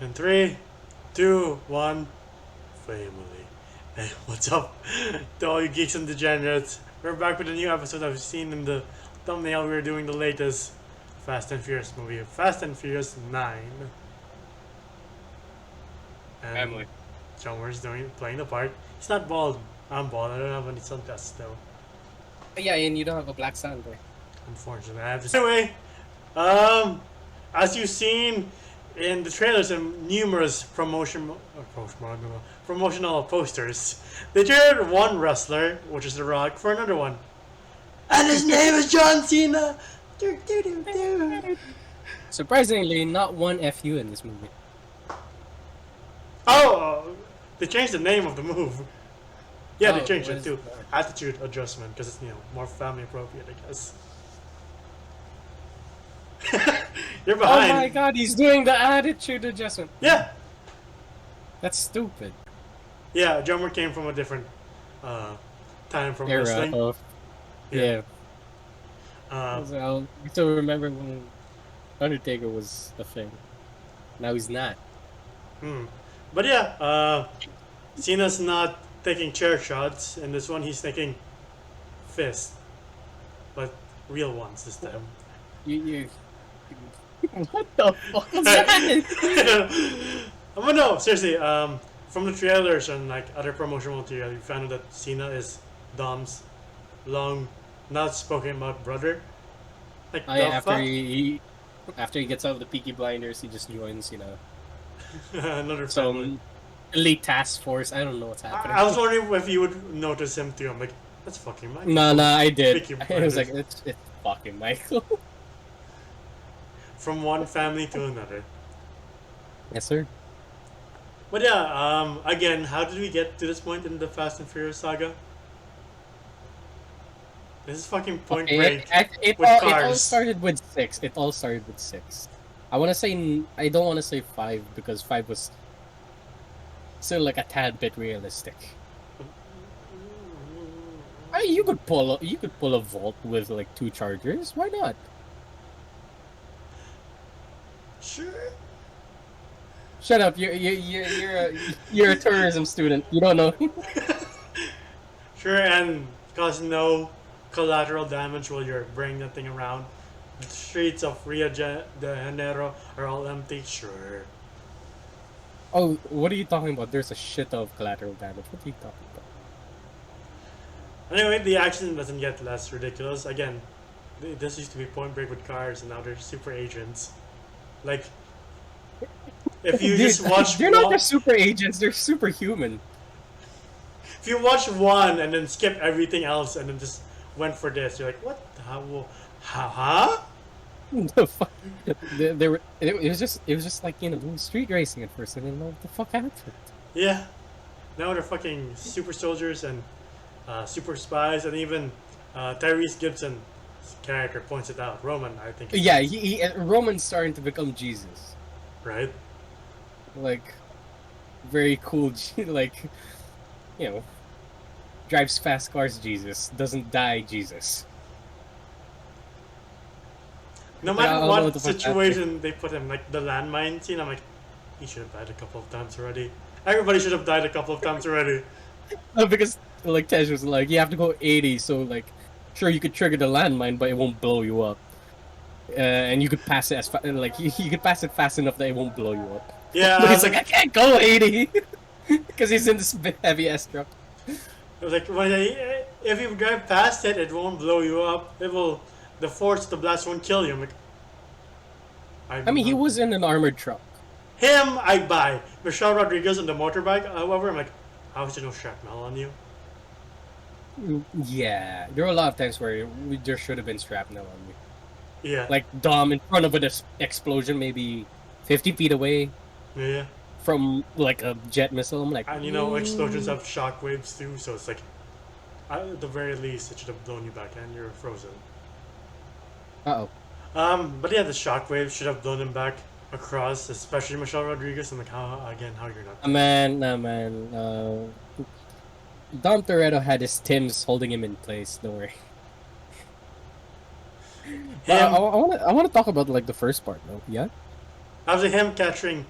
In 3, 2, 1, family. Hey, what's up to all you geeks and degenerates? We're back with a new episode. I've seen in the thumbnail we're doing the latest Fast and Furious movie, Fast and Furious 9. And Family. Chomer's playing the part. He's not bald. I'm bald. I don't have any sunglasses though. Yeah, and you don't have a black sander. Unfortunately, I have this. Anyway, as you've seen in the trailers and numerous promotional posters, they traded one wrestler, which is The Rock, for another one. And his name is John Cena! Surprisingly, not one FU in this movie. Oh! They changed the name of the move. Yeah, they Oh, changed what it is to that? Attitude Adjustment, because it's, more family appropriate, I guess. You're behind. Oh my god, he's doing the attitude adjustment. Yeah! That's stupid. Yeah, drummer came from a different time from Era wrestling. of... Yeah. Uh, So, I still remember when Undertaker was a thing. Now he's not. but yeah, Cena's not taking chair shots. In this one, he's taking fists. But real ones this time. You... What the fuck was that? But no, seriously, from the trailers and like other promotional material, you found out that Cena is Dom's long, not spoken about brother. Like, Oh, the yeah, after fuck? after he gets out of the Peaky Blinders, he just joins, Another family. some elite task force. I don't know what's happening. I was wondering if you would notice him too. I'm like, that's fucking Michael. No, I did. Peaky I was like, Blinders. it's fucking Michael. From one family to another. Yes, sir. But yeah, again, how did we get to this point in the Fast and Furious saga? This is fucking Point Break It with all cars. started with 6. It all started with 6. I don't want to say 5 because 5 was still like a tad bit realistic. You could pull a vault with like 2 chargers. Why not? Sure. Shut up! You're a tourism student. You don't know. Sure, and cause no collateral damage while you're bringing that thing around. The streets of Rio de Janeiro are all empty. Sure. Oh, what are you talking about? There's a shit of collateral damage. What are you talking about? Anyway, the action doesn't get less ridiculous. Again, this used to be Point Break with cars, and now they're super agents. Like, if you just watch they're not just super agents, they're superhuman. if you watch one and then skip everything else and then just went for this, you're like, what the hell? Huh? The fuck? It was just like, doing street racing at first, and then what the fuck happened? Yeah. Now they're fucking super soldiers and super spies, and even Tyrese Gibson's character points it out. Roman, I think. Yeah, Roman's starting to become Jesus. Right? Like, very cool, like, drives fast cars Jesus, doesn't die Jesus. No But I matter don't know what what the fuck situation they put him, like the landmine scene, I'm like, he should have died a couple of times already. Everybody should have died a couple of times already. Because, like, Tej was like, you have to go 80, so, like, sure, you could trigger the landmine, but it won't blow you up. And you could pass it you could pass it fast enough that it won't blow you up. Yeah. But he's like, I can't go 80! Because he's in this big heavy ass truck. I was like, if you drive past it, it won't blow you up. The force of the blast won't kill you. I'm like, I mean, he was in an armored truck. him, I buy. Michelle Rodriguez on the motorbike, however, I'm like, how is there no shrapnel on you? Yeah, there were a lot of times where there should have been shrapnel on me. Yeah. Like, Dom in front of an explosion, maybe 50 feet away Yeah. from, like, a jet missile. I'm like, And explosions have shockwaves too, so it's like, at the very least, it should have blown you back and you're frozen. uh-oh. But yeah, the shockwaves should have blown him back across, especially Michelle Rodriguez. I'm like, how you're not? Man, Dom Toretto had his Tims holding him in place, don't worry. I want to talk about like the first part though. Yeah. After him capturing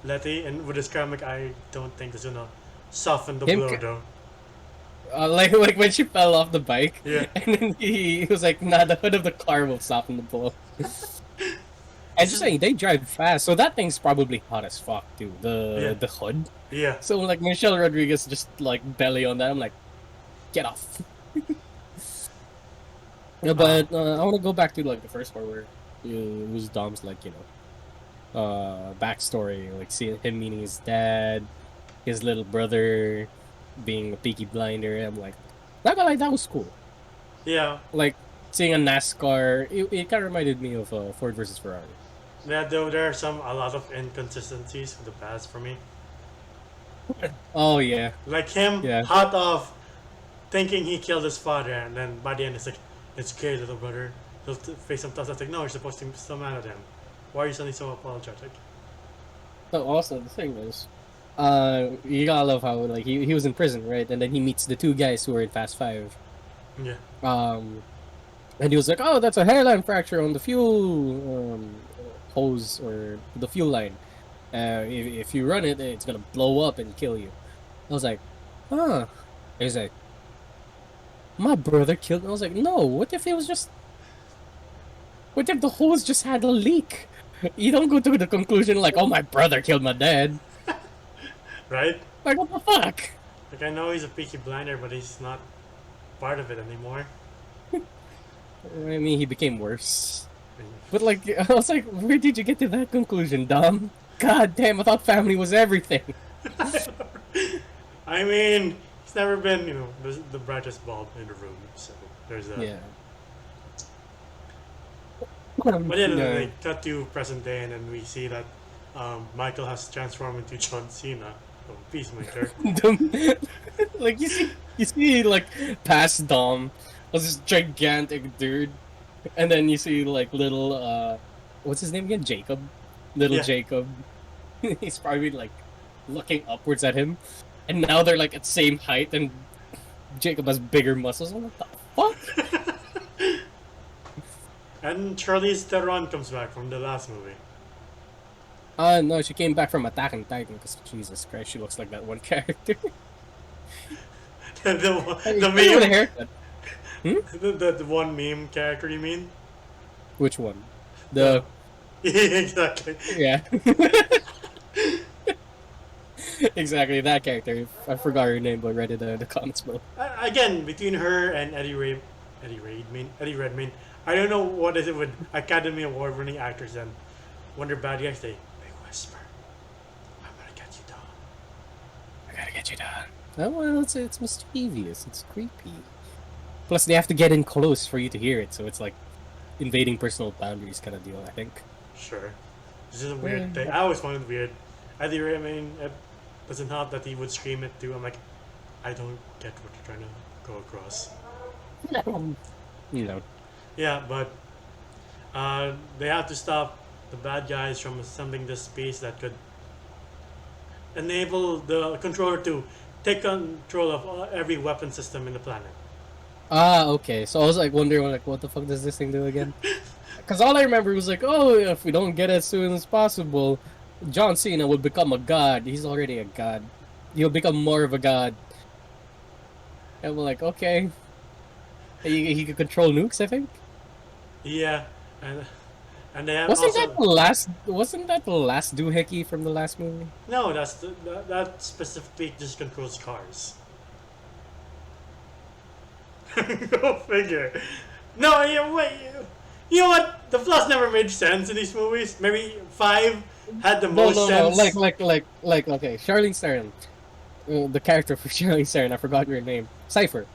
Letty, and with his comic, I don't think it's gonna soften the Him blow ca- though. like when she fell off the bike, Yeah. and then he was like, "Nah, the hood of the car will soften the blow." And It's just just saying, they drive fast, so that thing's probably hot as fuck too. yeah, The hood. yeah. So like Michelle Rodriguez just like belly on that. I'm like, get off. Yeah, but I want to go back to like the first part where it was Dom's like backstory, like seeing him meeting his dad, his little brother, being a peaky blinder. I'm like, not gonna lie, that was cool. Yeah. Like seeing a NASCAR, it kind of reminded me of Ford versus Ferrari. Yeah, though there are a lot of inconsistencies in the past for me. Oh yeah, Like him, yeah. hot off, thinking he killed his father, and then by the end it's like, it's okay, little brother. He'll face some tough. It's like, no, you're supposed to be so mad at him. Why are you suddenly so apologetic? But also the thing is, you gotta love how like he was in prison, right? And then he meets the two guys who were in Fast Five. Yeah. And he was like, "Oh, that's a hairline fracture on the fuel hose or the fuel line. If you run it, it's gonna blow up and kill you." I was like, "Huh?" He's like, "My brother killed." I was like, "No. What if it was just? What if the hose just had a leak?" You don't go to the conclusion like, "Oh, my brother killed my dad." Right? Like, what the fuck? Like, I know he's a peaky blinder, but he's not part of it anymore. I mean, he became worse. But like, I was like, where did you get to that conclusion, Dom? God damn, I thought family was everything. I mean, he's never been, the brightest bulb in the room, so there's that. Yeah. But yeah, No. they cut to present day, and then we see that Michael has transformed into John Cena, Peacemaker. Like you see like past Dom was this gigantic dude, and then you see like little what's his name again? Jacob, little Yeah. Jacob. He's probably like looking upwards at him, and now they're like at same height, and Jacob has bigger muscles. I'm like, what the fuck? And Charlize Theron comes back from the last movie. No, she came back from Attack on Titan because Jesus Christ, she looks like that one character. the With a meme, haircut. the one meme character, you mean? Which one? The Exactly. yeah. Exactly that character. I forgot her name, but read it in the comments below. Again, between her and Eddie Redmayne, I don't know what is it with Academy Award-winning actors and when they're bad guys, they whisper, "I'm gonna get you down." I gotta get you down. Oh, well, it's mischievous. It's creepy. Plus, they have to get in close for you to hear it, so it's like invading personal boundaries kind of deal. I think. Sure. This is a weird thing. I always found it weird. Eddie Redmayne, it doesn't help that he would scream it too. I'm like, I don't get what you're trying to go across. You know. Yeah, but they have to stop the bad guys from assembling this space that could enable the controller to take control of every weapon system in the planet. Ah, okay. So I was like wondering, like, what the fuck does this thing do again? Because all I remember was like, oh, if we don't get it as soon as possible, John Cena would become a god. He's already a god. He'll become more of a god. And we're like, okay. He could control nukes, I think. Yeah, and they have Wasn't also that the last doohickey from the last movie? no. That specifically just controls cars. Go figure. No, wait. You know what? The plots never made sense in these movies. Maybe 5 had the most sense. No. Like, okay, Charlene Theron, the character for Charlene Theron. I forgot your name. Cypher.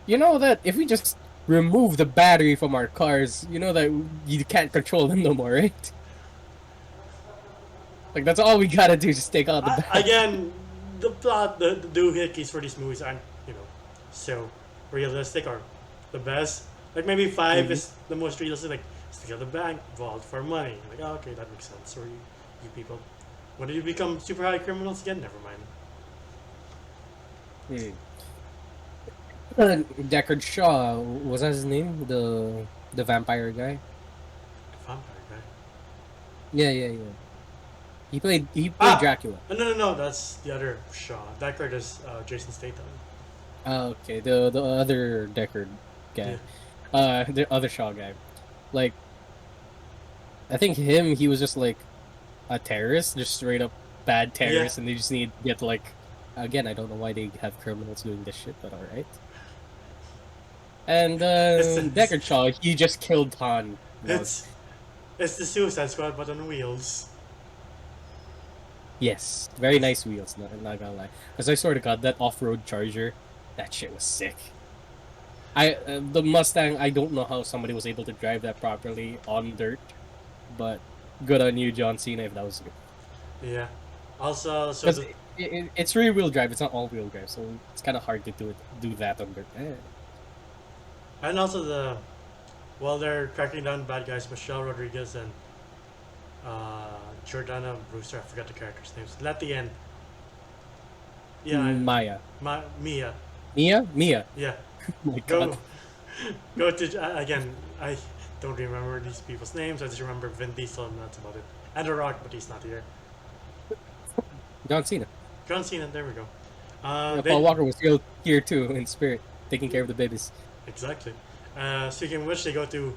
You know that if we just remove the battery from our cars, you know that you can't control them no more, right? Like that's all we gotta do, just take out the battery. Again, the plot, the doohickeys for these movies aren't, so realistic or the best. Like maybe 5 is the most realistic. Like steal the bank vault for money. Like okay, that makes sense. Or you people, when did you become super high criminals again? Never mind. Deckard Shaw, was that his name? The vampire guy? Vampire guy. Yeah. He played Dracula. No, that's the other Shaw. Deckard is Jason Statham. Oh, okay, the other Deckard Yeah. guy, the other Shaw guy. Like, I think he was just like a terrorist, just straight up bad Yeah. terrorist, and they just need to get like, again, I don't know why they have criminals doing this shit, but all right. And It's Deckard Shaw, he just killed Han. Well, it's it's the Suicide Squad but on wheels. yes, very nice wheels. Not gonna lie, because I sort of got that off-road Charger. That shit was sick. The Mustang. I don't know how somebody was able to drive that properly on dirt, but good on you, John Cena, if that was good. Yeah. Also, so Because it's rear-wheel drive. It's not all-wheel drive, so it's kind of hard to do that on dirt. and also while they're cracking down bad guys, Michelle Rodriguez and Jordana Brewster, I forgot the characters' names. At the end, yeah, Maya, Mia, Mia. yeah, Oh my go God. go to again. I don't remember these people's names. I just remember Vin Diesel, and that's about it. And The Rock, but he's not here. John Cena. John Cena, there we go. Paul Walker was still here too in spirit, taking care of the babies. Exactly. Speaking of which, they go to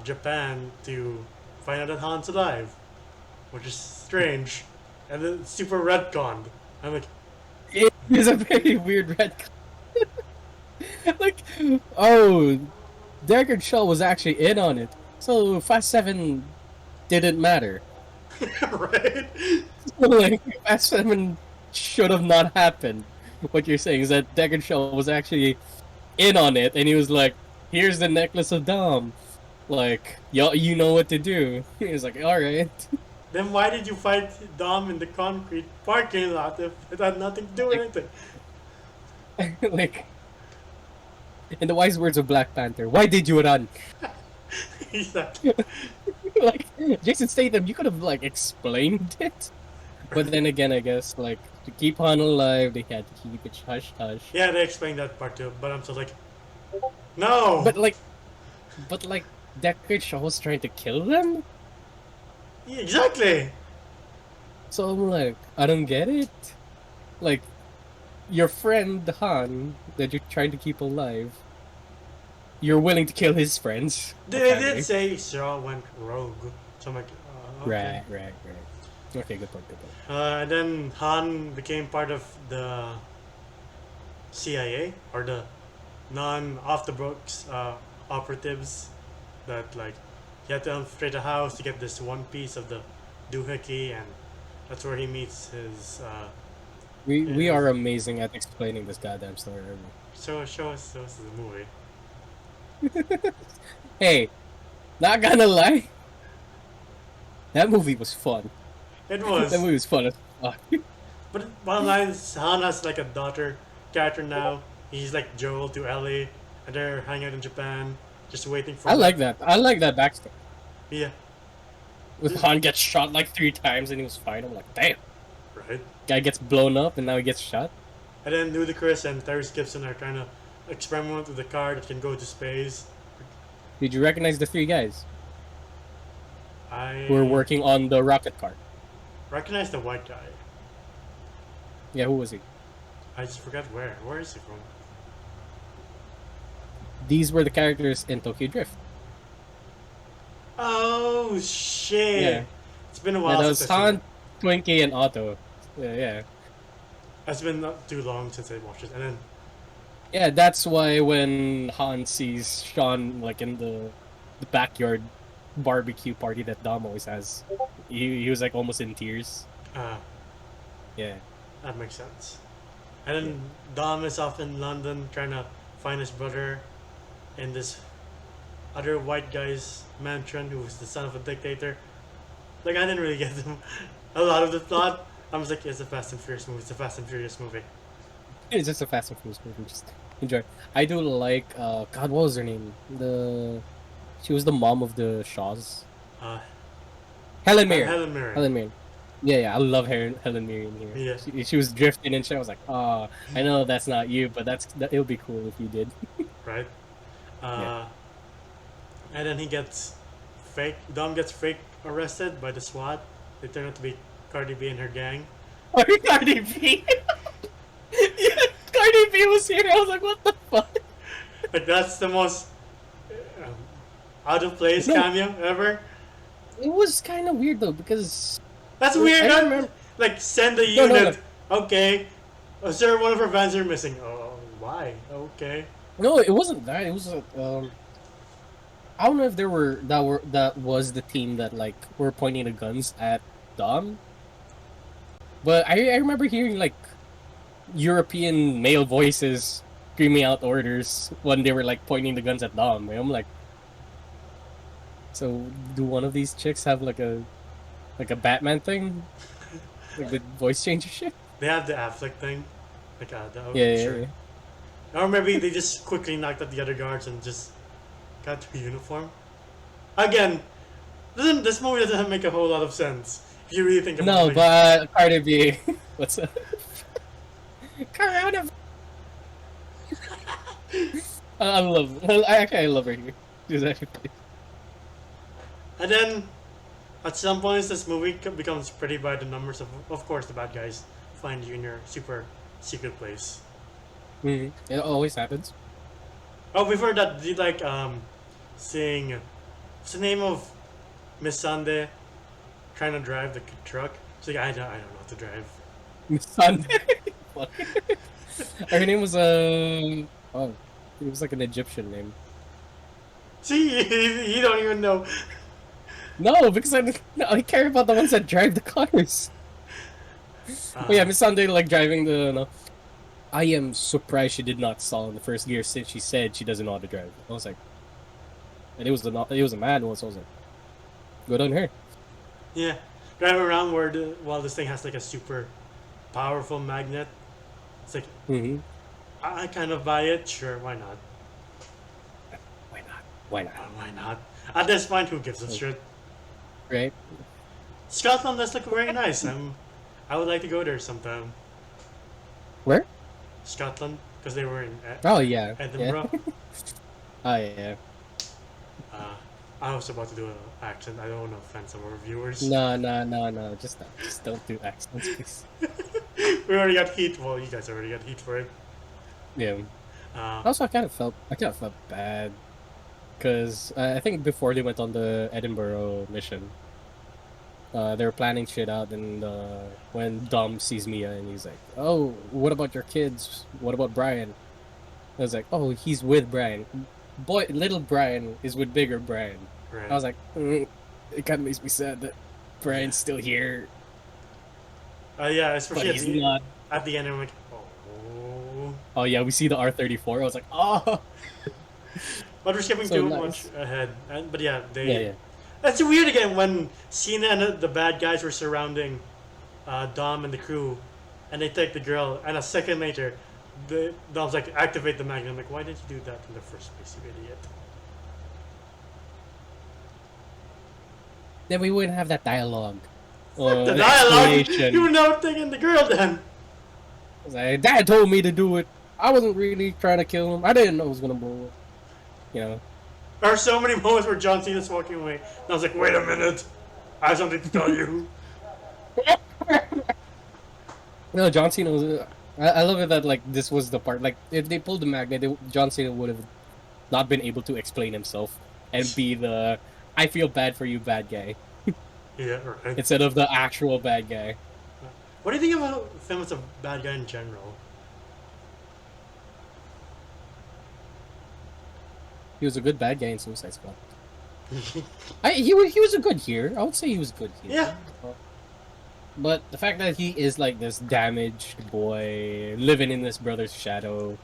Japan to find out that Han's alive, which is strange, and then super retconned. I'm like, It is a very weird red. Like, oh, Deckard Shaw was actually in on it, so Fast 7 didn't matter. right? Like, Fast 7 should have not happened. What you're saying is that Deckard Shaw was actually in on it, and he was like, "Here's the necklace of Dom. Like, y'all, you know what to do." He was like, "All right." Then why did you fight Dom in the concrete parking lot if it had nothing to do with anything? Like, in the wise words of Black Panther, why did you run? Exactly. Like, Jason Statham, you could have like explained it, but then again, I guess like to keep Han alive, they had to keep it hush hush. Yeah, they explained that part too, but I'm still like, no. But like, Deckard Shaw was trying to kill them, Yeah, exactly. so I'm like, I don't get it. Like, your friend Han that you're trying to keep alive, you're willing to kill his friends. They apparently. did say Shaw went rogue, so I'm like, okay. Right. Okay, good point. And then Han became part of the CIA or the non-off the books operatives that like he had to infiltrate a house to get this one piece of the doohickey, and that's where he meets his. We his are amazing at explaining this goddamn story. show us the movie. Hey, not gonna lie, that movie was fun. It was, That movie was fun as fuck. but bottom line is Han has like a daughter character now. He's like Joel to Ellie, and they're hanging out in Japan, just waiting for. I like that. I like that backstory. Yeah, With Han gets shot like 3 times and he was fine. I'm like, damn. right. Guy gets blown up and now he gets shot. And then Ludacris and Tyrese Gibson are trying to experiment with a car that can go to space. Did you recognize the 3 guys I who were working on the rocket car? recognize the white guy. Yeah, who was he? I just forgot where. Where is he from? These were the characters in Tokyo Drift. Oh shit! Yeah. It's been a Yeah, while that was since I've Han, seen Twinkie, and Otto. Yeah. it. It's been not too long since I watched it, and then Yeah, that's why when Han sees Sean like in the backyard barbecue party that Dom always has, he was like almost in tears. Yeah. that makes sense. And then Dom is off in London trying to find his brother in this other white guy's mansion who was the son of a dictator. Like, I didn't really get a lot of the plot. I was like, it's a Fast and Furious movie. It's a Fast and Furious movie. It's just a Fast and Furious movie. Just enjoy. I do like God, what was her name? She was the mom of the Shaws. Uh, Helen Mirren. Helen Mirren. Helen Mirren. Yeah, I love Helen Mirren here. Yeah. She was drifting and shit. I was like, oh, I know that's not you, but it would be cool if you did. Right? Yeah. And then Dom gets fake arrested by the SWAT. They turn out to be Cardi B and her gang. Cardi B. Yeah, Cardi B was here. I was like, what the fuck? Like that's the most um, out of place No. cameo ever. It was kind of weird though because That's weird. I Huh? remember. Like send a No, no, unit. Okay. Oh, sir, one of our vans are missing. Oh, why? Okay. No, it wasn't that. It was I don't know if that was the team that like were pointing the guns at Dom. But I remember hearing like European male voices screaming out orders when they were like pointing the guns at Dom. And I'm like, so do one of these chicks have like a Batman thing, like the voice changer shit? They have the Affleck thing. Like Yeah. Or maybe they just quickly knocked out the other guards and just got to a uniform. Again, this movie doesn't make a whole lot of sense if you really think about No, it. but Cardi B, what's up? Corona. I love. I love her here. She's actually. And then, at some points, this movie becomes pretty by the numbers. Of course, the bad guys find you in your super secret place. Mm-hmm. It always happens. Oh, before that, did you like seeing what's the name of Miss Sunday trying to drive the truck? She's like, I don't know how to drive. Miss Sunday. Fuck. Her name was oh, it was like an Egyptian name. See, you don't even know. No, because I care about the ones that drive the cars. But yeah, Miss Sunday like driving the. No. I am surprised she did not stall in the first gear since she said she doesn't know how to drive. I was like, and it was a man one, so I was like, good on her. Yeah, drive around while this thing has like a super powerful magnet. It's like, I kind of buy it. Sure, why not? Why not? Why not? Why not? At this point, who gives a shit? Right? Scotland does look very nice. I would like to go there sometime. Where? Scotland, because they were in Oh yeah, Edinburgh. Yeah. Oh yeah. I was about to do an accent. I don't want to offend some of our viewers. No. Just don't do accents, please. We already got heat. Well, you guys already got heat for it. Yeah. Also, I kind of felt bad because I think before they went on the Edinburgh mission, they were planning shit out, and when Dom sees Mia and he's like, "Oh, what about your kids? What about Brian?" I was like, "Oh, he's with Brian. Little Brian is with bigger Brian." Right. I was like, it kind of makes me sad that Brian's still here, Yeah, but especially he's not. at the end. I'm like, oh. Oh yeah, we see the R-34. I was like, oh. But we're skipping So too nice. much ahead. But yeah, Yeah. That's weird again when Cena and the bad guys were surrounding Dom and the crew, and they take the girl, and a second later, Dom's like, activate the magnet. I'm like, why did you do that in the first place, you idiot? Then we wouldn't have that dialogue. The dialogue! Explanation. You were not taking the girl then! I was like, Dad told me to do it. I wasn't really trying to kill him. I didn't know it was gonna blow up. You know. There are so many moments where John Cena's walking away, and I was like, wait a minute! I have something to tell you. No, John Cena was. I love it that like this was the part. Like if they pulled the magnet, John Cena would have not been able to explain himself and be the "I feel bad for you" bad guy Yeah, right. instead of the actual bad guy. What do you think about him as a bad guy in general? He was a good bad guy in Suicide Squad. He was a good here. I would say he was good here. Yeah. But the fact that he is like this damaged boy living in his brother's shadow,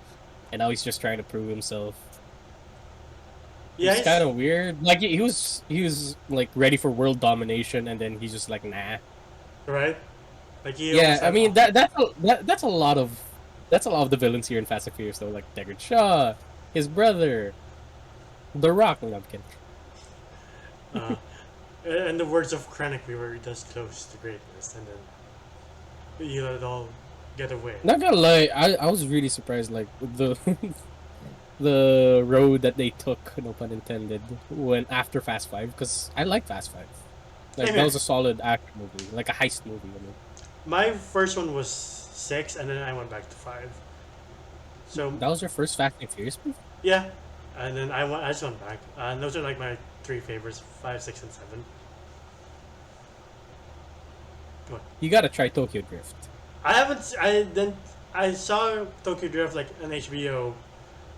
and now he's just trying to prove himself. Yeah, It's kind of weird. Like he was like ready for world domination, and then he's just like nah. right? Like he Yeah, almost I had- mean that's a lot of the villains here in Fast and Furious though, like Deckard Shaw, his brother, The Rock. No, I'm kidding. In the words of Krennic, we were just close to greatness, and then you let it all get away. Not gonna lie, I was really surprised like the the road that they took, no pun intended, when after Fast 5, because I like Fast 5. Like Same that here. was a solid action movie, like a heist movie. I mean, My first one was 6, and then I went back to 5. So that was your first Fast and Furious movie. yeah, and then I just went back. And those are like my 3 favorites: 5, 6, and 7. Go on. You gotta try Tokyo Drift. I haven't. I saw Tokyo Drift like on HBO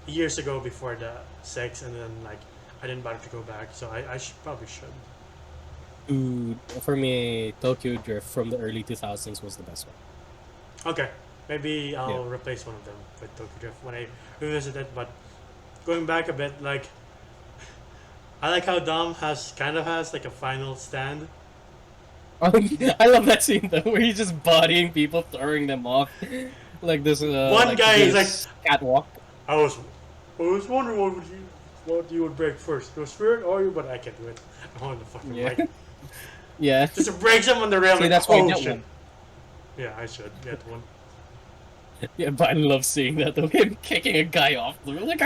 years ago before the 6, and then like I didn't bother to go back. So I probably should. Dude, for me, Tokyo Drift from the early 2000s was the best one. Okay, maybe Yeah. I'll replace one of them with Tokyo Drift when I revisit it. But going back a bit, like I like how Dom has like a final stand. I love that scene though, where he's just bodying people, throwing them off, like this. One Like guy is like, this catwalk. I was wondering what you would break first, your spirit or you, but I can't do it. I want to fucking Yeah, like yeah. just breaks him on the rail. See, Like, that's why I oh get shit. one. Yeah, I should get one. Yeah, but I love seeing that though, him kicking a guy off. Like,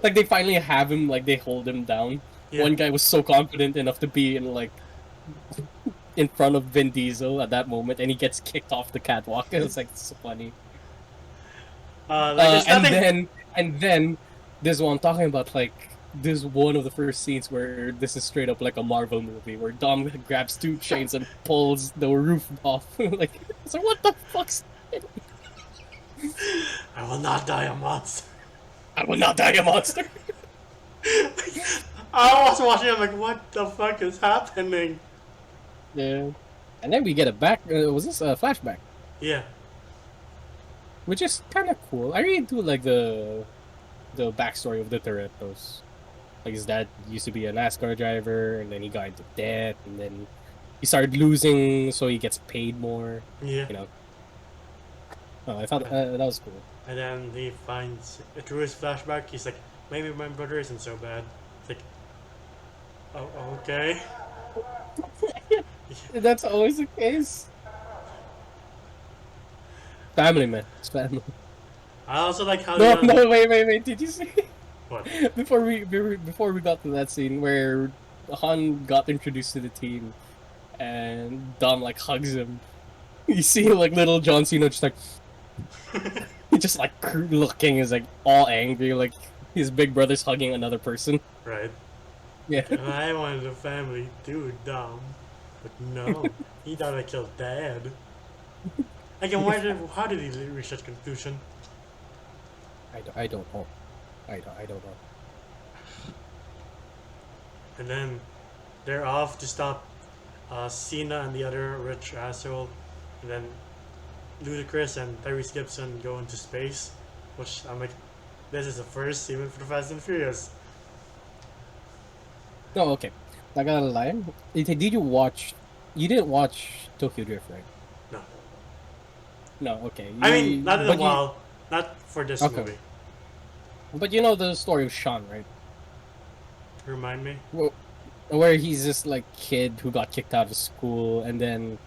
like they finally have him, like they hold him down. Yeah. One guy was so confident enough to be in front of Vin Diesel at that moment, and he gets kicked off the catwalk. It's like so funny. There's And nothing. then this one I'm talking about, like this one of the first scenes where this is straight up like a Marvel movie where Dom grabs two chains and pulls the roof off. Like it's like what the fuck's I will not die a monster. I will not die a monster. I was watching. I'm like, what the fuck is happening? Yeah. And then we get it back. Was this a flashback? Yeah. Which is kind of cool. I really do like the backstory of the Torettos. Like his dad used to be a NASCAR driver, and then he got into debt, and then he started losing, so he gets paid more. Yeah. You know. Oh, I thought that was cool. And then he finds through his flashback. He's like, maybe my brother isn't so bad. It's like, oh, okay. That's always the case. Family, man. It's family. I also like how No, they no, wait. Did you see? What? before we got to that scene where Han got introduced to the team, and Dom like hugs him. You see like little John Cena just like he just like looking is like all angry, like his big brother's hugging another person. Right. Yeah. And I wanted a family, dude, dumb. But no, he thought I killed Dad. Again, how did he reach that conclusion? I don't know. I don't know. And then they're off to stop Cena and the other rich asshole. And then Ludacris and Tyrese Gibson go into space. Which I'm like, this is the first even for the Fast and Furious. No, okay. Not gonna lie. Did you watch? You didn't watch Tokyo Drift, right? No. No, okay. I mean, not in a but while. Not for this Okay. movie. But you know the story of Sean, right? Remind me? Well, where he's this like kid who got kicked out of school, and then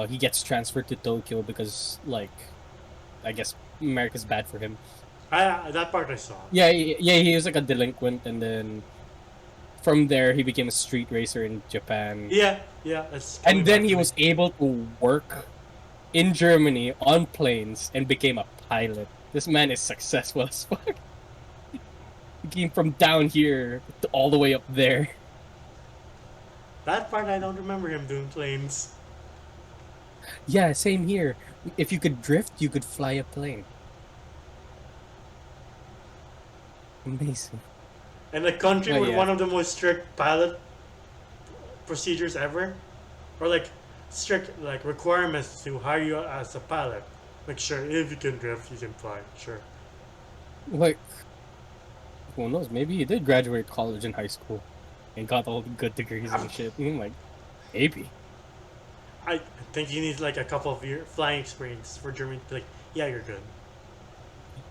he gets transferred to Tokyo because like I guess America's bad for him. That part I saw. Yeah, he was like a delinquent, and then from there he became a street racer in Japan. Yeah, that's. And then he was able to work in Germany on planes and became a pilot. This man is successful as fuck. He came from down here to all the way up there. That part I don't remember him doing planes. Yeah, same here. If you could drift, you could fly a plane. Amazing. In a country Oh, with yeah. one of the most strict pilot procedures ever, or like strict like requirements to hire you as a pilot. Like sure, if you can drift, you can fly. Sure. Like, who knows? Maybe he did graduate college and high school and got all the good degrees and shit. I'm like, maybe. I think you need like a couple of year flying experience for Germany to be like, yeah, you're good.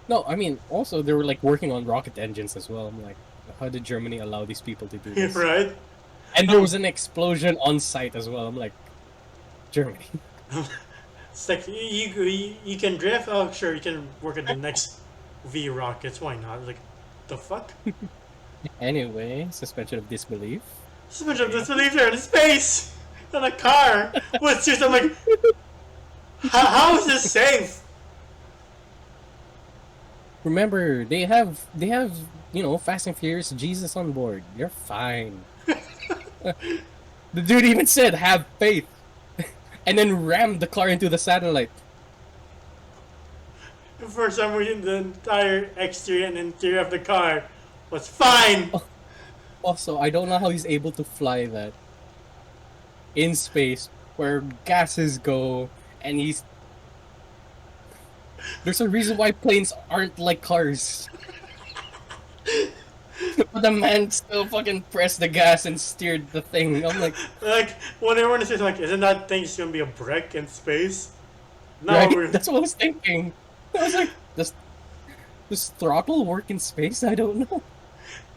No, I mean, also they were like working on rocket engines as well. I'm like, how did Germany allow these people to do this? Right? And there was an explosion on site as well. I'm like, Germany. It's like you can drift. Oh, sure, you can work at the next V rockets. Why not? Like, the fuck? Anyway, suspension of disbelief. Suspension of disbelief, they're in space! In a car! With suits, I'm like, how is this safe? Remember, they have Fast and Furious Jesus on board. You're fine. The dude even said, "Have faith," and then rammed the car into the satellite. For some reason, the entire exterior and interior of the car was fine! Also, I don't know how he's able to fly that in space where gases go, and there's a reason why planes aren't like cars. But the man still fucking pressed the gas and steered the thing. I'm like, When everyone says, isn't that thing just gonna be a brick in space? No, right? That's what I was thinking. I was like, does throttle work in space? I don't know.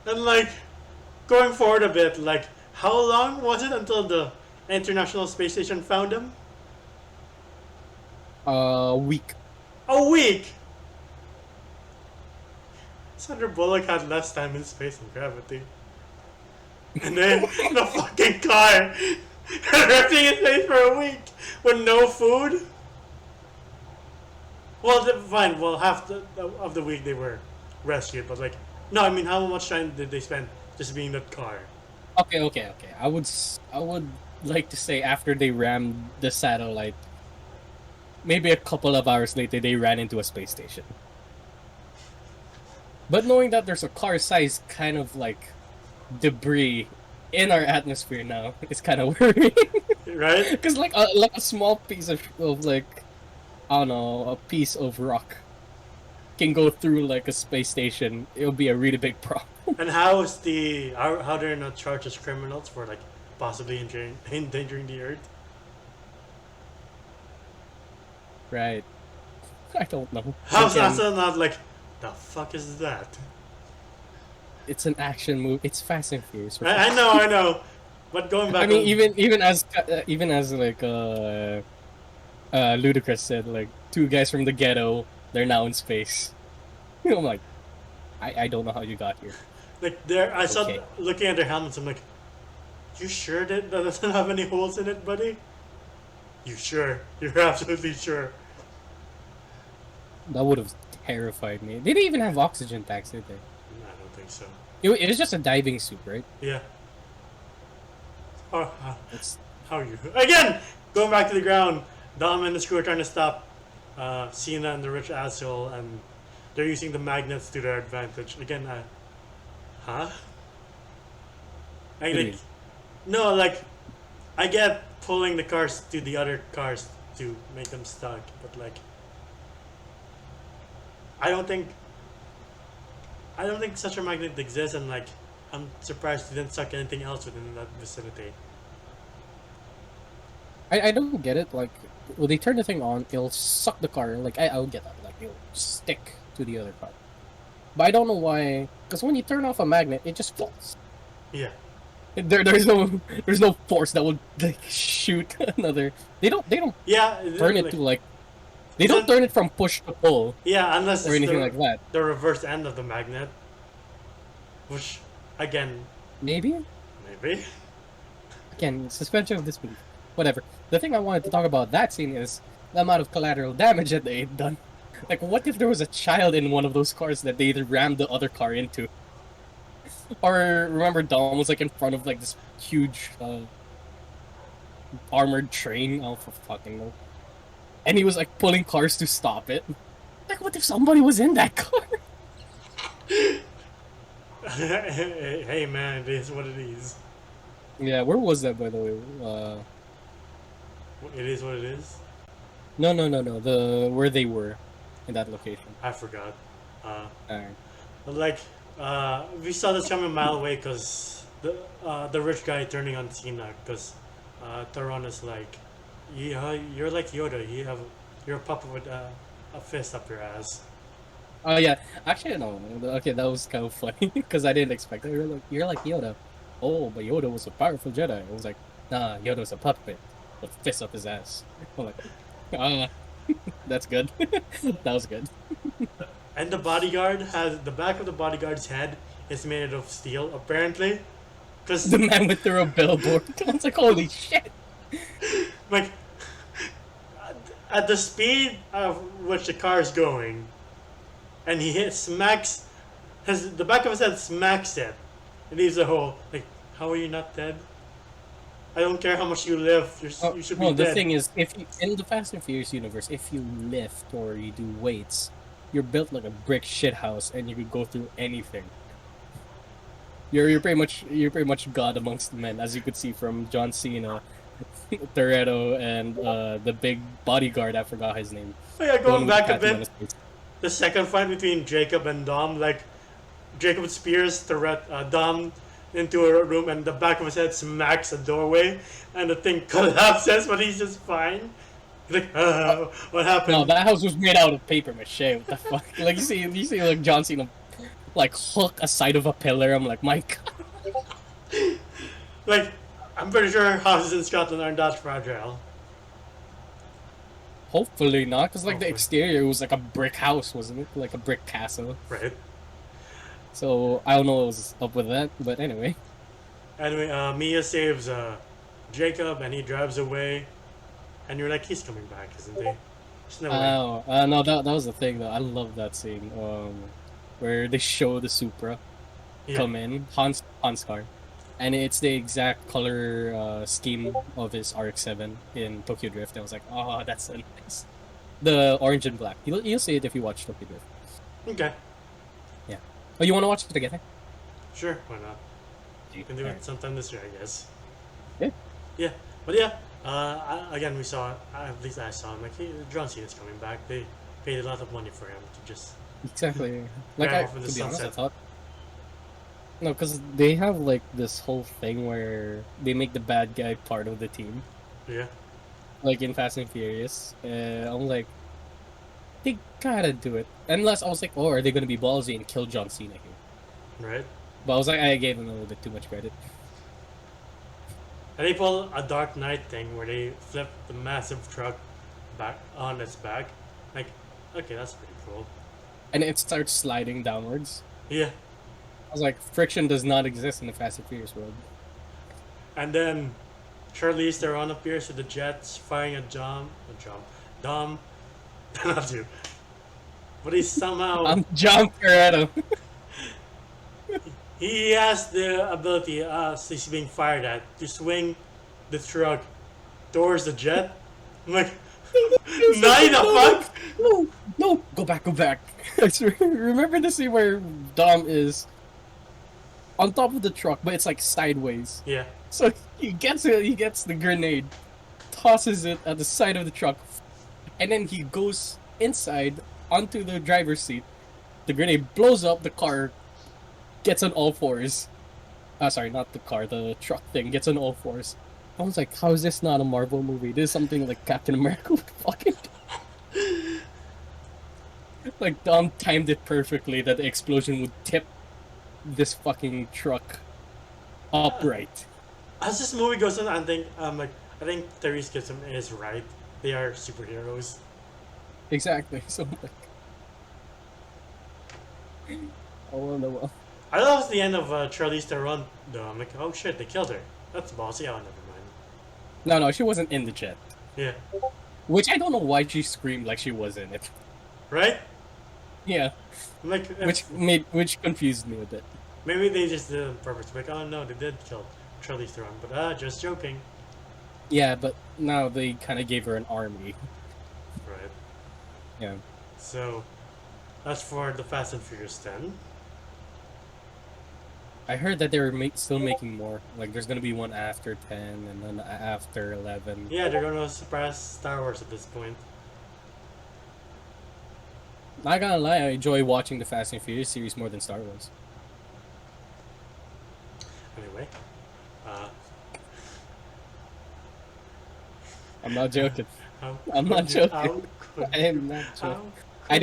And going forward a bit, how long was it until the International Space Station found him? Weak. A week! Sandra Bullock had less time in space than Gravity. And then the fucking car drifting in space for a week with no food. Well, fine. Well, half of the week they were rescued, but no. I mean, how much time did they spend just being in that car? Okay. I would like to say after they rammed the satellite, maybe a couple of hours later they ran into a space station. But knowing that there's a car-sized kind of debris in our atmosphere now, it's kind of worrying. Right? Because a small piece of I don't know, a piece of rock can go through a space station. It'll be a really big problem. And how they're not charged as criminals for possibly endangering the Earth? Right. I don't know. How's NASA not the fuck is that? It's an action movie. It's Fast and Furious. Right? I know. But going back, I mean, even as Ludacris said, two guys from the ghetto, they're now in space. I'm like, I don't know how you got here. I saw looking at their helmets. I'm like, you sure that doesn't have any holes in it, buddy? You sure? You're absolutely sure? That would have terrified me. They didn't even have oxygen tanks, did they? I don't think so. It was just a diving suit, right? Yeah. How are you? Again! Going back to the ground. Dom and the screw are trying to stop Cena and the rich asshole, and they're using the magnets to their advantage. Again, huh? No, I get pulling the cars to the other cars to make them stuck, but I don't think such a magnet exists, and I'm surprised they didn't suck anything else within that vicinity. I don't get it. When they turn the thing on, it'll suck the car. I'll get that. It'll stick to the other car. But I don't know why. Because when you turn off a magnet, it just falls. Yeah. There's no force that would shoot another. They don't. Yeah. Turn it to They don't turn it from push to pull. Yeah, unless or anything like that. The reverse end of the magnet. Which, again... Maybe? Again, suspension of disbelief. Whatever. The thing I wanted to talk about that scene is the amount of collateral damage that they had done. What if there was a child in one of those cars that they rammed the other car into? Or, remember Dom was in front of this huge armored train? Oh, for fucking no. And he was pulling cars to stop it. What if somebody was in that car? Hey man, it is what it is. Yeah, where was that, by the way? It is what it is? No. Where they were in that location. I forgot. Alright. We saw this coming a mile away because the rich guy turning on Cena because Taron is yeah, you're like Yoda. You're a puppet with a fist up your ass. Oh yeah, actually no. Okay, that was kind of funny because I didn't expect it. You're like Yoda. Oh, but Yoda was a powerful Jedi. I was like, nah, Yoda was a puppet with a fist up his ass. I'm like, that's good. That was good. And the back of the bodyguard's head is made of steel, apparently. Because, The man went through a billboard. I was like, holy shit. like, at the speed of which the car is going, and he smacks, the back of his head smacks it. It leaves a hole. Like, how are you not dead? I don't care how much you live. You should be Well, the dead. thing is, if you, in the Fast and Furious universe, if you lift or you do weights, you're built like a brick shithouse, and you could go through anything. You're pretty much God amongst men, as you could see from John Cena, Toretto, and the big bodyguard. I forgot his name. Oh yeah, The one going with the back a tattoo on bit, his face. the second fight between Jacob and Dom, like, Jacob spears Dom into a room, and the back of his head smacks a doorway, and the thing collapses, but he's just fine. He's like, what happened? No, that house was made out of paper mache. What the fuck? Like you see like John Cena, like hook a side of a pillar. I'm like, my God. Like, I'm pretty sure houses in Scotland aren't that fragile. Hopefully not, because like the Hopefully. exterior was like a brick house, wasn't it? Like a brick castle. Right. So I don't know what was up with that, but anyway. Anyway, Mia saves Jacob, and he drives away. And you're like, he's coming back, isn't he? There's no way. Oh, no, that was the thing though. I love that scene, where they show the Supra Yeah. come in, Hans car, and it's the exact color scheme of his RX-7 in Tokyo Drift. I was like, oh, that's so nice. The orange and black. You'll see it if you watch Tokyo Drift. Okay. Yeah. Oh, you want to watch it together? Sure, why not? You can do it sometime this year, I guess. Yeah. Yeah. But yeah, again, we saw, at least I saw him, like, hey, John Cena's coming back. They paid a lot of money for him to just... Exactly. Like, Yeah, I, off in the to be honest, I sunset. thought. No, because they have like this whole thing where they make the bad guy part of the team, Yeah. like in Fast and Furious. I'm like, they gotta do it. Unless I was like, oh, are they gonna be ballsy and kill John Cena here? Right? But I was like, I gave them a little bit too much credit. And they pull a Dark Knight thing where they flip the massive truck back on its back. Like, okay, that's pretty cool. And it starts sliding downwards. Yeah. I was like, friction does not exist in the Fast and Furious world. And then Charlize Theron appears with the jets, firing at Dom. Not you. But he's somehow... I'm John Toretto. He has the ability, he's being fired at, to swing the truck towards the jet. I'm like, nine the fuck? No, go back. I swear, remember the scene where Dom is on top of the truck, but it's like sideways. Yeah. So he gets the grenade, tosses it at the side of the truck, and then he goes inside onto the driver's seat. The grenade blows up, the car gets on all fours. Sorry, not the car, the truck thing gets on all fours. I was like, how is this not a Marvel movie? This is something like Captain America would fucking do. Like, Dom timed it perfectly that the explosion would tip this fucking truck upright. As this movie goes on, I think Therese Gibson is right. They are superheroes. Exactly. So, like, oh well. I love the end of Charlize Theron, though. I'm like, oh shit, they killed her. That's bossy. Oh, never mind. No, she wasn't in the jet. Yeah. Which I don't know why she screamed like she was in it. Right? Yeah. I'm like, Which confused me a bit. maybe they just did it on purpose. Like, oh no, they did kill Charlize Theron, but just joking. Yeah, but now they kind of gave her an army. Right. Yeah. So, that's for the Fast and Furious 10. I heard that they're still making more. Like, there's gonna be one after 10 and then after 11. Yeah, they're gonna surpass Star Wars at this point. Not gonna lie, I enjoy watching the Fast and Furious series more than Star Wars. Anyway, I'm not joking. how I'm not could you- joking. how could I am not how joking. could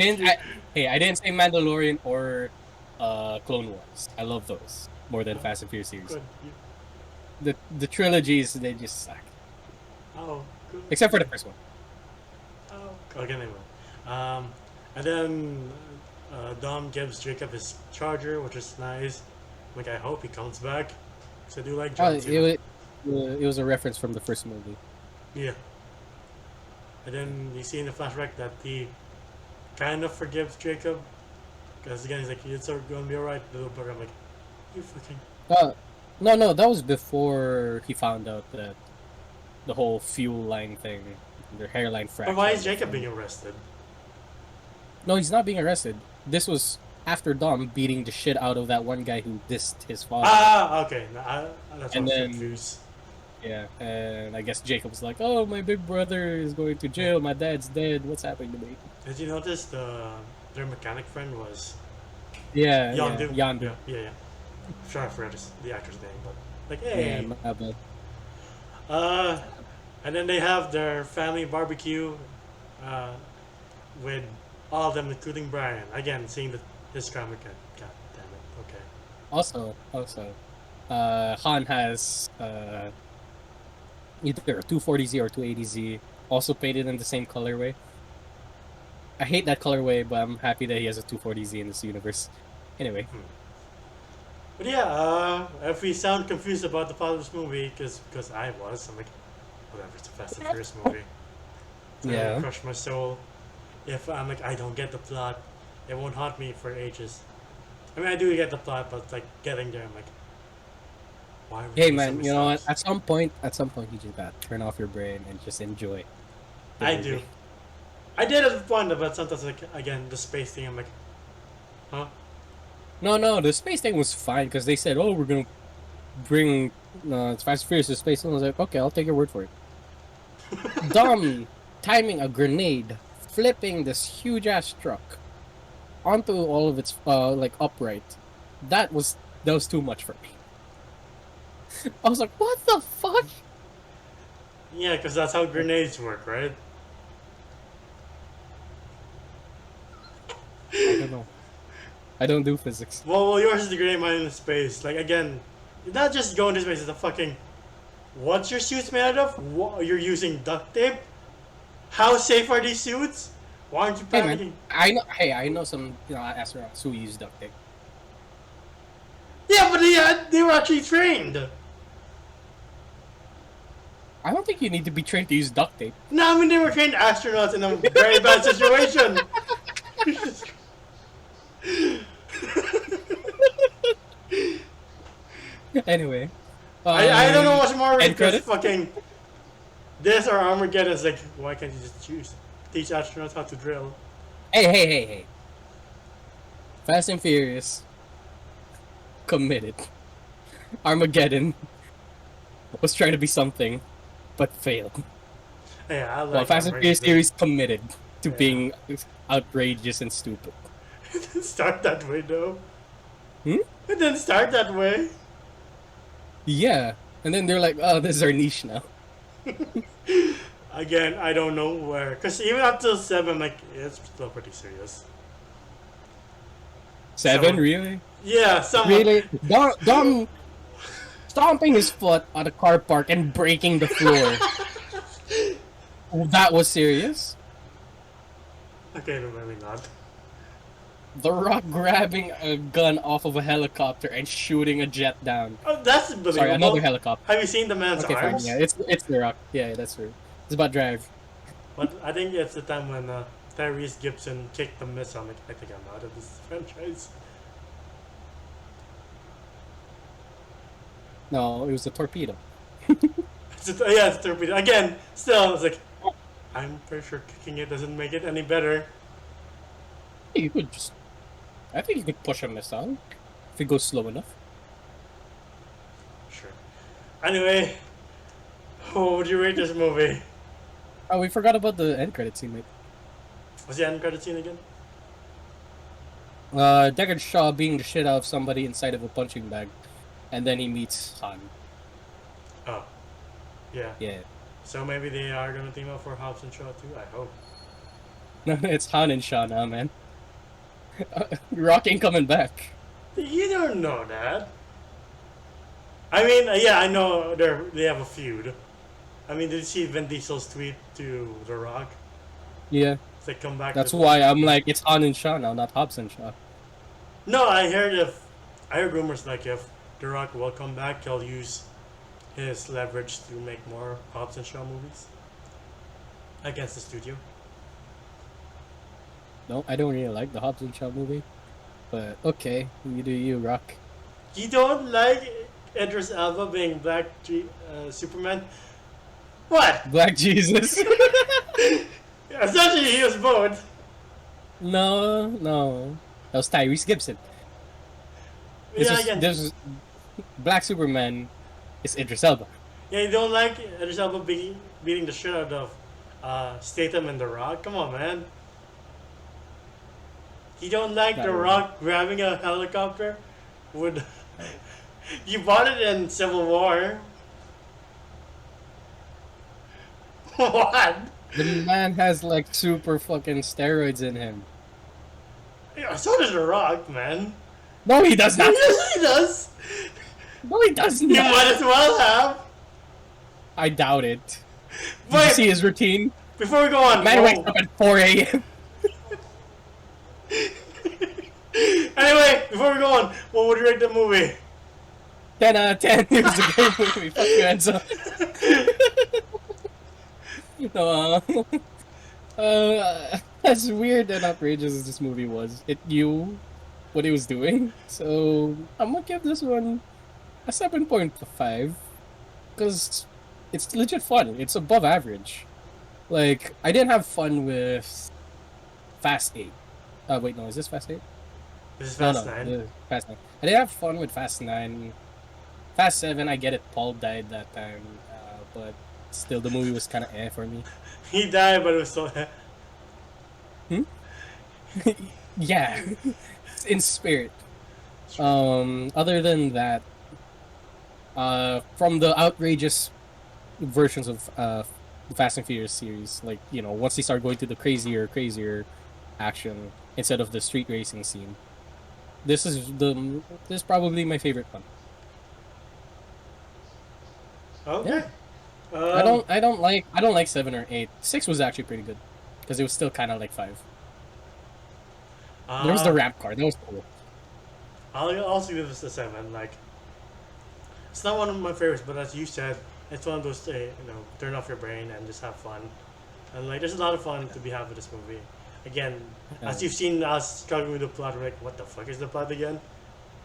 you- I didn't say Mandalorian or Clone Wars. I love those more than Fast and Furious series. could you- The trilogies, they just suck. How could Except for the first one. Okay, anyway. And then Dom gives Jacob his charger, which is nice. Like, I hope he comes back. So I do like Oh, John Cena. it was a reference from the first movie. Yeah. And then you see in the flashback that he kind of forgives Jacob. Because again, he's like, it's gonna be alright, little bugger. I'm like, you fucking. No, that was before he found out that the whole fuel line thing, their hairline fracture. But why is Jacob being arrested? No, he's not being arrested. This was after Dom beating the shit out of that one guy who dissed his father. Ah, okay. No, that's And what I'm then- confused. Yeah, and I guess Jacob was like, "Oh, my big brother is going to jail. My dad's dead. What's happening to me?" Did you notice their mechanic friend was Yeah, Yondu? Yondu. Yeah. I'm sure I forgot the actor's name, but like, Yeah, hey. my bad. And then they have their family barbecue, with all of them, including Brian. Again, seeing this comic. God damn it. Okay. Also, Han has either a 240Z or 280Z, also painted in the same colorway. I hate that colorway, but I'm happy that he has a 240Z in this universe. Anyway, But yeah, if we sound confused about the plot of this movie, because I was, I'm like, whatever, it's a Fast and Furious movie. It's not gonna Yeah. crush my soul. If I'm like, I don't get the plot, it won't haunt me for ages. I mean, I do get the plot, but like getting there, I'm like, why? Are we hey doing so man, many you know what? steps? At some point, you just gotta turn off your brain and just enjoy. the I movie. do. I did at one, but sometimes like again the space thing, I'm like, huh? No, the space thing was fine because they said, "Oh, we're gonna bring it's Fast and Furious to space," and I was like, "Okay, I'll take your word for it." Dom timing a grenade, flipping this huge ass truck onto all of its like upright. That was too much for me. I was like, "What the fuck?" Yeah, because that's how grenades work, right? I don't know. I don't do physics. Well, yours is the grenade, mine in space. Like again, you're not just going to space. It's a fucking. What's your suits made out of? What, you're using duct tape? How safe are these suits? Why aren't you Hey panicking? man, I know. Hey, I know some astronauts who use duct tape. Yeah, but they were actually trained. I don't think you need to be trained to use duct tape. No, I mean they were trained astronauts in a very bad situation. Anyway, I don't know what's more end because credit? fucking this or Armageddon is like, why can't you just teach astronauts how to drill? Hey. Fast and Furious. Committed. Armageddon was trying to be something, but failed. Yeah, I like Well, Fast and Furious Armageddon. series committed to Yeah. being outrageous and stupid. It didn't start that way though. Hmm? It didn't start that way. Yeah, and then they're like, "Oh, this is our niche now." Again, I don't know where. Because even up till 7, like, it's still pretty serious. 7, Someone- really? Yeah, someone. Really? Dom stomping his foot on a car park and breaking the floor. That was serious? Okay, no, maybe not. The Rock grabbing a gun off of a helicopter and shooting a jet down. Oh, that's believable. Sorry, another helicopter. Have you seen the man's Okay, fine. arms? Yeah, it's The Rock. Yeah, that's true. It's about drive. But I think it's the time when Tyrese Gibson kicked the missile. I'm like, I think I'm out of this franchise. No, it was a torpedo. Yeah, it's torpedo. Again, still, it's like, I'm pretty sure kicking it doesn't make it any better. You could just. I think you could push a missile if it goes slow enough. Sure. Anyway, what would you rate this movie? Oh, we forgot about the end credit scene, mate. What's the end credit scene again? Deckard Shaw being the shit out of somebody inside of a punching bag, and then he meets Han. Oh. Yeah. Yeah. So maybe they are gonna team up for Hobbs and Shaw too, I hope. No, it's Han and Shaw now, man. Rock ain't coming back. You don't know that. I mean, yeah, I know they have a feud. I mean, did you see Vin Diesel's tweet to The Rock? Yeah, It's like, come back. that's to why I'm like, it's Han and Shaw now, not Hobbs and Shaw. No, I heard rumors like if The Rock will come back, he'll use his leverage to make more Hobbs and Shaw movies against the studio. No, I don't really like the Hobbs and Shaw movie. But okay, you do you, Rock. You don't like Idris Elba being Superman? What? Black Jesus. Essentially, he was both. No. That was Tyrese Gibson. This is Black Superman is Idris Elba. Yeah, you don't like Idris Elba beating the shit out of Statham and The Rock? Come on, man. You don't like The Rock grabbing a helicopter? You bought it in Civil War. What? The man has like super fucking steroids in him. Yeah, so does The Rock, man. No, he does not. Yes, he does. No, he does not. You might as well have. I doubt it. Did Wait, you see his routine? before we go on, Man wakes up at 4 a.m. Anyway, before we go on, what would you rate the movie? 10 out of 10. It was a great movie. Fuck you, Enzo. No, as weird and outrageous as this movie was, it knew what it was doing. So I'm gonna give this one a 7.5 because it's legit fun. It's above average. Like, I didn't have fun with Fast 8. Wait, no, is this Fast 8? This is Fast 9. No, Fast 9. I didn't have fun with Fast 9. Fast 7, I get it, Paul died that time, but still the movie was kind of for me. He died, but it was so... Yeah, in spirit. Other than that, from the outrageous versions of the Fast and Furious series, like, you know, once they start going to the crazier action instead of the street racing scene, this is probably my favorite one. Okay. Yeah. I don't like 7 or 8. 6 was actually pretty good because it was still kind of like 5. There was the ramp car. That was cool. I'll also give this a 7. Like, it's not one of my favorites, but as you said, it's one of those, turn off your brain and just have fun. And like, there's a lot of fun to be had with this movie. Again, as you've seen us struggling with the plot, we're like, what the fuck is the plot again?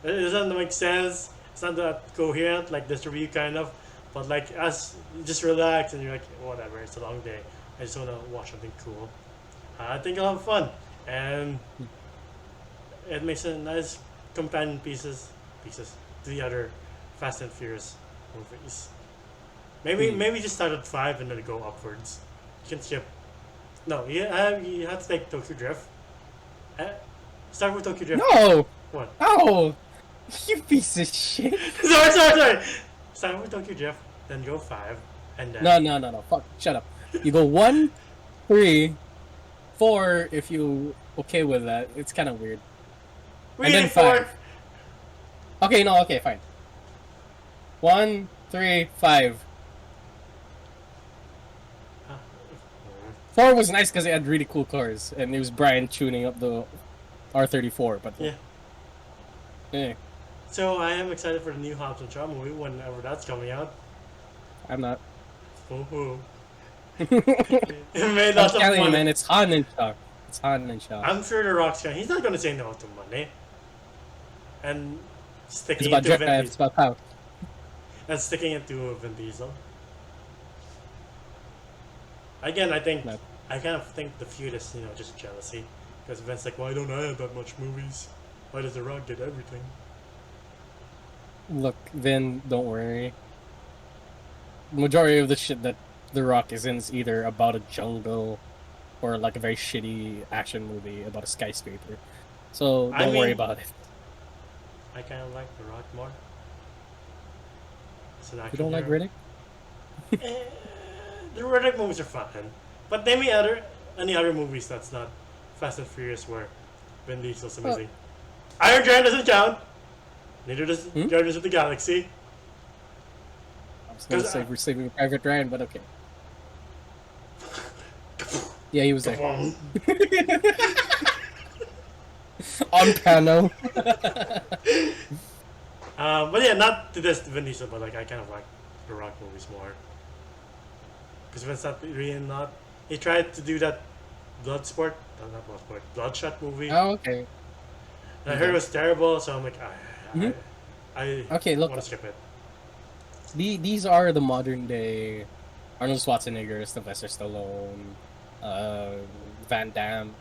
It doesn't make sense. It's not that coherent, like this review kind of. But like, as you just relax and you're like, whatever, it's a long day. I just want to watch something cool. I think I'll have fun. And it makes a nice companion pieces to the other Fast and Furious movies. Maybe just start at 5 and then go upwards. You can skip. No, you have to take Tokyo Drift. Start with Tokyo Drift. No! What? Oh! You piece of shit. Sorry. Start with Tokyo Drift, then go 5, and then... No. Fuck. Shut up. You go 1, 3, 4 if you okay with that. It's kind of weird. Really, and then 5. Okay, fine. 1, 3, 5. 4 was nice because it had really cool cars, and it was Brian tuning up the R34. But yeah. So I am excited for the new Hobbs and Shaw movie whenever that's coming out. I'm not. It made lots of telling you, money. man, it's Han and Shaw. It's Han and Shaw. I'm sure The Rock's gonna. He's not gonna say no to money. And sticking It's about it to Vin it's Diesel. about power. And sticking it to Vin Diesel. Again, I kind of think the feud is, just jealousy. Because Vin's like, why don't I have that much movies? Why does The Rock get everything? Look, Vin, don't worry. Majority of the shit that The Rock is in is either about a jungle or like a very shitty action movie about a skyscraper. So don't worry about it. I kind of like The Rock more. You don't like Riddick? The Riddick movies are fun. But name me any other movies that's not Fast and Furious where Vin Diesel's amazing. Iron Giant doesn't count. Neither does Guardians of the Galaxy. I was going to say we're saving Private Ryan, but okay. Yeah, he was there. On piano. But yeah, not to this Vin Diesel, but like I kind of like the Rock movies more. Because Vin's not really not. He tried to do that Bloodsport, not Bloodsport, Bloodshot movie. Oh, okay. And I heard it was terrible, so I'm like, Mhm. I Okay, look. want to skip it. These are the modern day Arnold Schwarzenegger, Sylvester Stallone, Van Damme.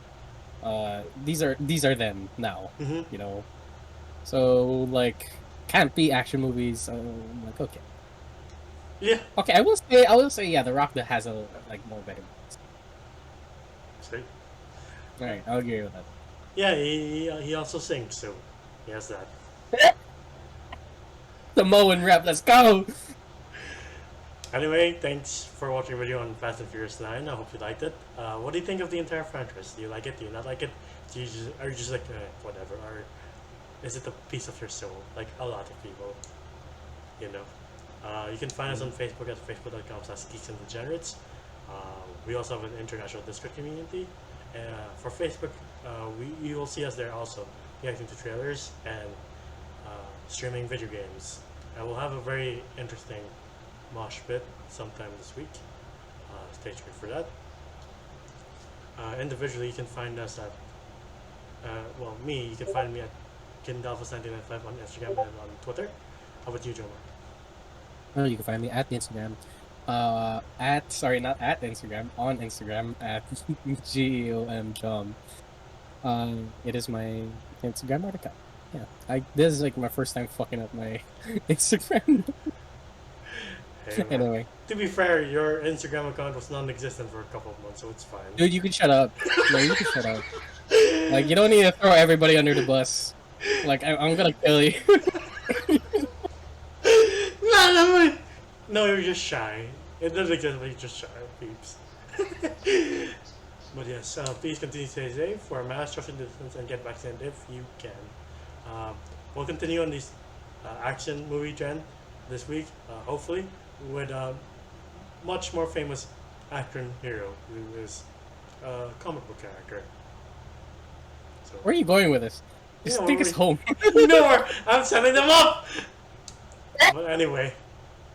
These are them now. Mm-hmm. You know. So like campy action movies. Like okay. Yeah. Okay, I will say yeah, The Rock that has a like more better movies. See? All right, I'll agree with that. Yeah, he also sings, so he has that. Samoan rap, let's go. Anyway, thanks for watching the video on Fast and Furious 9. I hope you liked it. What do you think of the entire franchise? Do you like it? Do you not like it? Are you just like, whatever? Or is it a piece of your soul? Like a lot of people, you know? You can find us on Facebook at facebook.com/geeks and degenerates. We also have an international Discord community. For Facebook, you will see us there also, reacting to trailers and streaming video games. And we'll have a very interesting mosh pit sometime this week. Stay tuned for that. Individually, you can find us at, you can find me at KinDalvas1995 on Instagram and on Twitter. How about you, Joma? Well, you can find me at the Instagram. Not at Instagram, on Instagram at GEOMJOM. It is my Instagram account. Yeah, this is like my first time fucking up my Instagram. Hey, Anyway, to be fair, your Instagram account was non-existent for a couple of months, so it's fine. dude, you can shut up. No, you can shut up. Like, you don't need to throw everybody under the bus. Like, I'm gonna kill you. No, you're just shy. It doesn't exist, but you're just shy, peeps. But yes, please continue to stay safe, wear a mask, social distance, and get vaccinated if you can. We'll continue on this action movie trend this week, hopefully, with a much more famous actor and hero who is a comic book character. So, Where are you going with this? Just take us home. No, I'm setting them up! But anyway,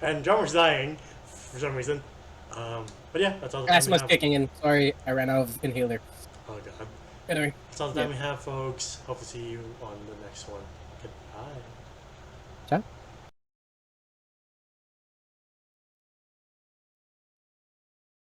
and Drummer's dying for some reason. But yeah, that's all the time we Asthma's have. kicking in. Sorry, I ran out of inhaler. Oh god. Anyway. That's all the time we have, folks. Hope to see you on the next one. Goodbye. Ciao.